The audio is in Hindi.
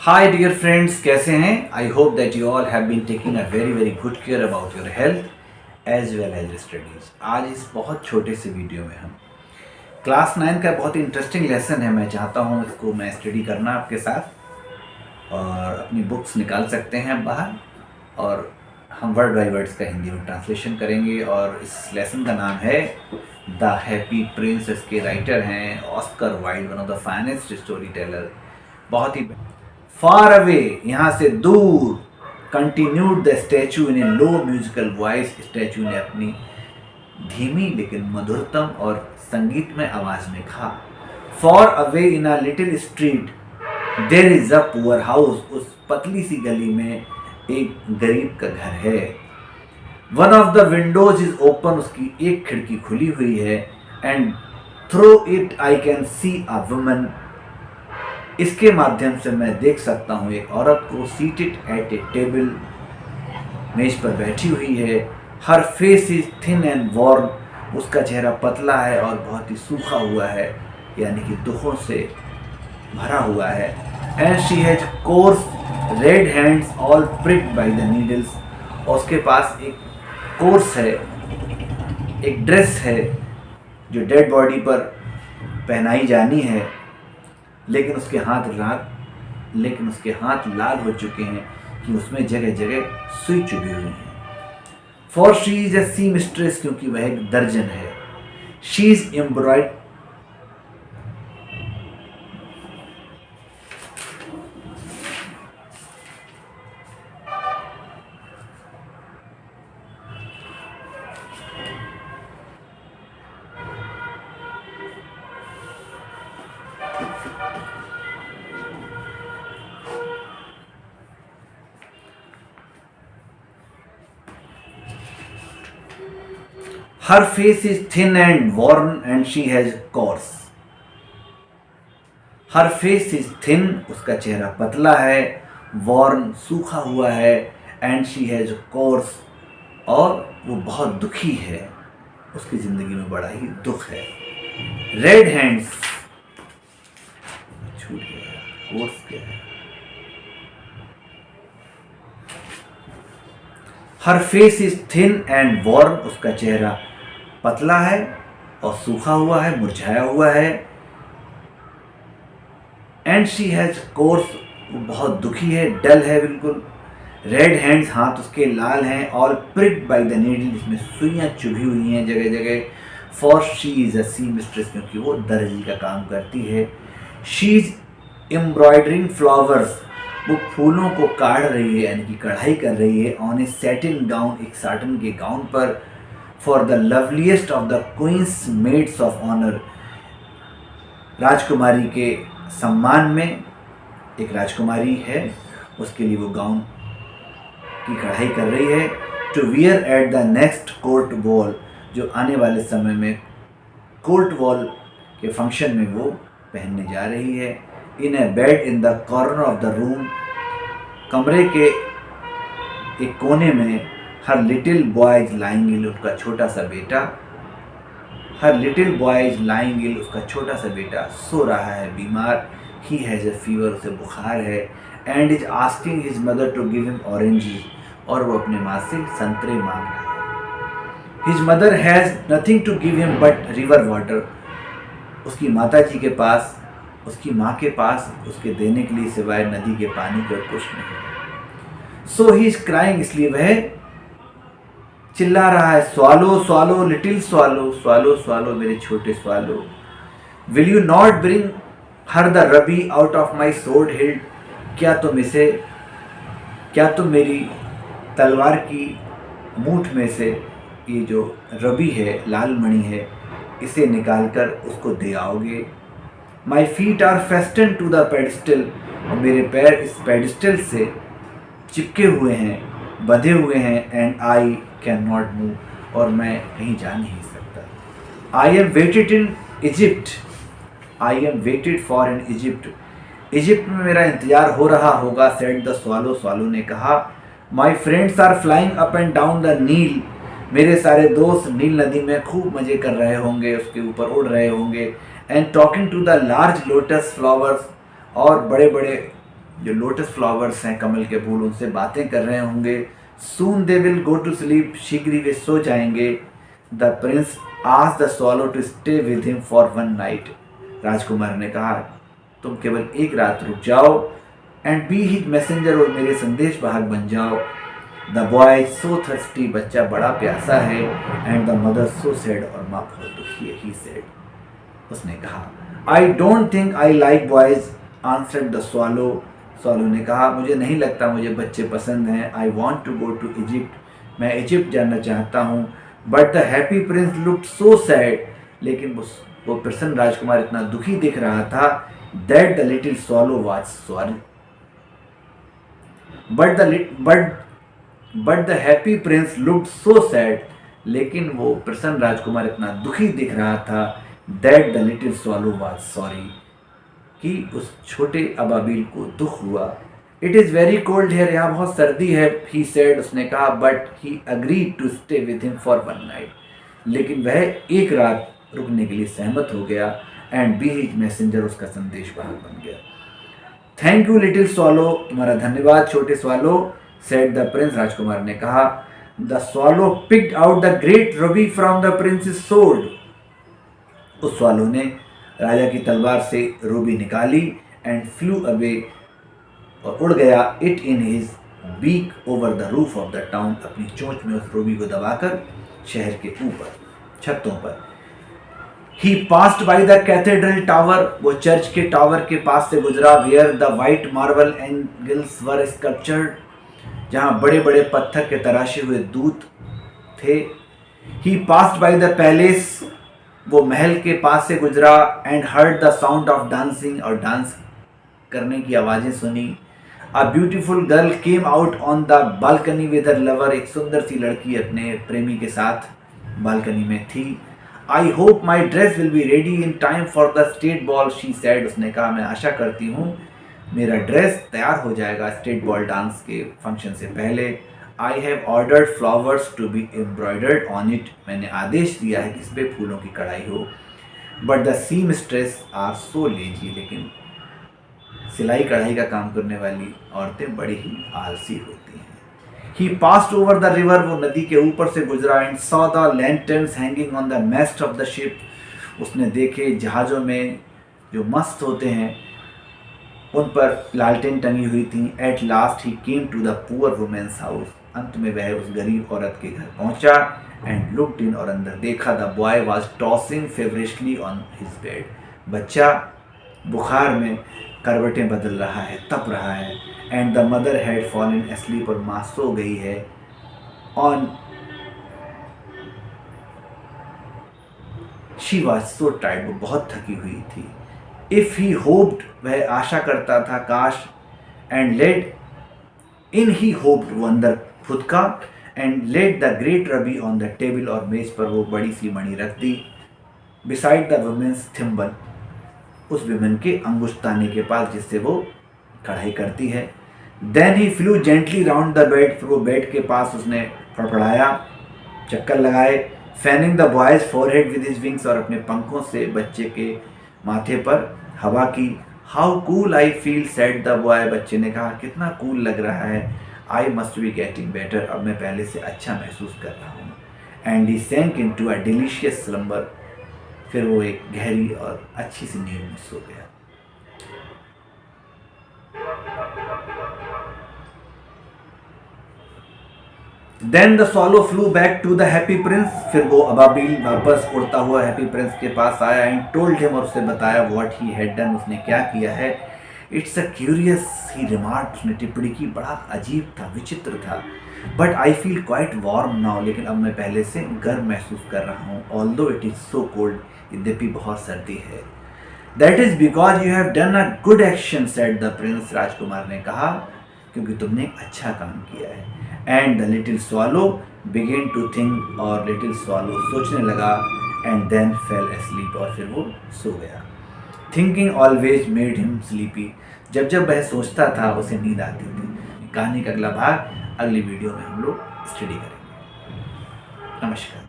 Hi dear friends, कैसे हैं? I hope that you all have been taking a very good care about your health as well as your studies. आज इस बहुत छोटे से वीडियो में हम क्लास 9 का बहुत इंटरेस्टिंग लेसन है। मैं चाहता हूँ इसको मैं स्टडी करना आपके साथ और अपनी बुक्स निकाल सकते हैं बाहर और हम वर्ड बाई वर्ड्स का हिंदी में ट्रांसलेशन करेंगे। और इस लेसन का नाम है द हैप्पी प्रिंस। इसके राइटर हैं Oscar Wilde, one of the finest story teller. बहुत ही फार अवे, यहाँ से दूर, continued the statue in A low musical voice. Statue ने अपनी धीमी लेकिन मधुरतम और संगीतमय आवाज में कहा, far away in a little street there is a poor house. उस पतली सी गली में एक गरीब का घर है। One of the Windows is open, उसकी एक खिड़की खुली हुई है। And through it I can see a woman, इसके माध्यम से मैं देख सकता हूँ एक औरत को, सीटेड एट ए टेबल, मेज पर बैठी हुई है। Her face is thin and worn, उसका चेहरा पतला है और बहुत ही सूखा हुआ है, यानी कि दुखों से भरा हुआ है। And she has coarse red hands all pricked by the needles, और उसके पास एक कोर्स है, एक ड्रेस है जो डेड बॉडी पर पहनाई जानी है, लेकिन उसके हाथ लाल हो चुके हैं कि उसमें जगह जगह सुई चुभी हुई है। For she is a seamstress, क्योंकि वह एक दर्जन है। She is embroidering, her face is thin and worn and she has coarse. her face is thin, उसका चेहरा पतला है, worn सूखा हुआ है, and she has coarse, और वो बहुत दुखी है, उसकी जिंदगी में बड़ा ही दुख है। red hands, छूट गया, coarse क्या है? her face is thin and worn, उसका चेहरा पतला है और सूखा हुआ है, मुरझाया हुआ है। एंड शी हैज कोर्स, वो बहुत दुखी है, डल है बिल्कुल। रेड हैंड्स, हाथ उसके लाल हैं। All pricked by the needle, जिसमें सुइयां चुभी हुई हैं जगह जगह। For she is a seamstress, क्योंकि वो दर्जी का काम करती है। शी इज एम्ब्रॉयडरिंग फ्लावर्स, वो फूलों को काढ़ रही है, यानी कि कढ़ाई कर रही है। ऑन ए सैटिन गाउन, एक साटन के गाउन पर। For the loveliest of the queen's maids of honour, राजकुमारी के सम्मान में एक राजकुमारी है, उसके लिए वो गाउन की कढ़ाई कर रही है। To wear at the next court ball, जो आने वाले समय में कोर्ट बॉल के फंक्शन में वो पहनने जा रही है। In a bed in the corner of the room, कमरे के एक कोने में। Her little boy is lying ill, उसका छोटा सा बेटा। Her little boy is lying ill, उसका छोटा सा बेटा सो रहा है बीमार। ही हैज़ ए फीवर, उसे बुखार है। And is asking his mother to give him oranges, और वो अपने माँ से संतरे मांग रहा है। His mother has nothing to give him but river water, उसकी माता जी के पास, उसकी माँ के पास उसके देने के लिए सिवाय नदी के पानी का कुछ नहीं। सो ही इज क्राइंग, इसलिए वह चिल्ला रहा है, swallow swallow little swallow, swallow swallow मेरे छोटे swallow. Will you not bring her the rabi out of my sword healed, क्या तुम मेरी तलवार की मूठ में से ये जो रबी है, लाल मणि है, इसे निकालकर उसको दे आओगे। My feet are fastened to the pedestal, और मेरे पैर इस पेडिस्टल से चिपके हुए हैं, बंधे हुए हैं। And I can not move, और मैं कहीं जा नहीं सकता। I am waited in Egypt, I am waited for in Egypt, Egypt में मेरा इंतजार हो रहा होगा। सेड द स्वालो, स्वालो ने कहा। My friends are flying up and down the Nile, मेरे सारे दोस्त नील नदी में खूब मज़े कर रहे होंगे, उसके ऊपर उड़ रहे होंगे। And talking to the large lotus flowers, और बड़े बड़े जो लोटस फ्लावर्स हैं, कमल के फूल, उनसे बातें कर रहे होंगे। Soon they will go to sleep, शीघ्र ही वे सो जाएंगे। The prince asked the swallow to stay with him for one night. राजकुमार ने कहा तुम केवल एक रात रुक जाओ, एंड बी हिज मैसेंजर, और मेरे संदेश वाहक बन जाओ। द बॉय सो थर्स्टी, बच्चा बड़ा प्यासा है। And the mother so sad, और माँ बहुत दुखी है। ही सेड, उसने कहा I don't think I like boys, answered the swallow. Swallow ने कहा मुझे नहीं लगता मुझे बच्चे पसंद हैं। I want to go to Egypt, मैं इजिप्ट जाना चाहता हूँ। But the happy prince looked so sad, लेकिन वो प्रसन्न राजकुमार इतना दुखी दिख रहा था। That the little swallow was sorry, but the happy prince looked so sad, लेकिन वो प्रसन्न राजकुमार इतना दुखी दिख रहा था। That the little swallow was sorry, कि उस छोटे अबाबिल को दुख हुआ। It is very cold here, यहाँ बहुत सर्दी है। ही सेड, उसने कहा। But he agreed to stay with him for one night, लेकिन वह एक रात रुकने के लिए सहमत हो गया। एंड बी हिज मैसेंजर, उसका संदेश वाहक बन गया। थैंक यू लिटिल स्वॉलो, तुम्हारा धन्यवाद छोटे स्वॉलो, सेड द प्रिंस, राजकुमार ने कहा। The swallow picked out the great ruby from the princess sword, उस स्वॉलो ने राजा की तलवार से रूबी निकाली। एंड फ्लू अवे, और उड़ गया। It in his beak over the roof of the town, अपनी चोंच में उस रूबी को दबाकर शहर के ऊपर छतों पर। He passed by the cathedral tower, वो चर्च के टावर के पास से गुजरा। Where the white marble angels were sculptured, जहाँ बड़े बड़े पत्थर के तराशे हुए दूत थे। He passed by the palace, वो महल के पास से गुजरा। And heard the sound of dancing, और डांस करने की आवाज़ें सुनी। A beautiful girl came out on the balcony with her lover, एक सुंदर सी लड़की अपने प्रेमी के साथ बालकनी में थी। I hope my dress will be ready in time for the state ball, she said, उसने कहा मैं आशा करती हूँ मेरा ड्रेस तैयार हो जाएगा स्टेट बॉल डांस के फंक्शन से पहले। I have ordered flowers to be embroidered on it, मैंने आदेश दिया है कि इस पर फूलों की कढ़ाई हो। But the seamstresses are so lazy, लेकिन सिलाई कढ़ाई का काम करने वाली औरतें बड़ी ही आलसी होती हैं। ही पास्ड ओवर द रिवर, वो नदी के ऊपर से गुजरा। And saw the lanterns hanging on the moist of the ship, उसने देखे जहाज़ों में जो मस्त होते हैं उन पर लालटेन टंगी हुई थी। At last he came to the poor woman's house, अंत में वह उस गरीब औरत के घर पहुंचा। एंड लुक्ड इन, और अंदर देखा। The boy was tossing feverishly on his bed, बच्चा बुखार में करवटें बदल रहा है, तप रहा है। And the mother had fallen asleep, और माँ सो गई है। On she was so tired, वो बहुत थकी हुई थी। इफ ही होप्ड, वह आशा करता था, काश। And laid in he hoped, वो अंदर खुद का। And laid the great ruby on the table, और मेज पर वो बड़ी सी मणि रख दी। बिसाइड द वुमेन्स थिम्बल, उस विमेन के अंगुष्ठाने के पास जिससे वो कढ़ाई करती है। Then he flew gently round the bed, फिर वो बेड के पास उसने फड़फड़ाया, चक्कर लगाए। Fanning the boy's forehead with his wings, और अपने पंखों से बच्चे के माथे पर हवा की। How cool I feel, said the boy, बच्चे ने कहा कितना कूल लग रहा है। I must be getting better, अब मैं पहले से अच्छा महसूस कर रहा हूँ। And he sank into a delicious slumber, फिर वो एक गहरी और अच्छी सी नींद में सो गया। Then the swallow flew back to the happy prince, फिर वो अबाबिल वापस उड़ता हुआ हैप्पी प्रिंस के पास आया। एंड टोल्ड हिम, और उससे बताया व्हाट ही हैड डन, उसने क्या किया है। It's a curious, he remark, उसने टिप्पणी की, बड़ा अजीब था, विचित्र था। But I feel quite warm now, लेकिन अब मैं पहले से गर्म महसूस कर रहा हूँ। Although it is so cold, यद्यपि बहुत सर्दी है। That is because you have done a good action, said the prince, राजकुमार ने कहा, क्योंकि तुमने अच्छा काम किया है। And the little swallow began to think, और लिटिल स्वॉलो सोचने लगा। एंड देन फेल एस्लीप, और फिर वो सो गया। Thinking always made him sleepy, जब जब वह सोचता था उसे नींद आती थी। कहानी का अगला भाग अगली वीडियो में हम लोग स्टडी करेंगे। नमस्कार।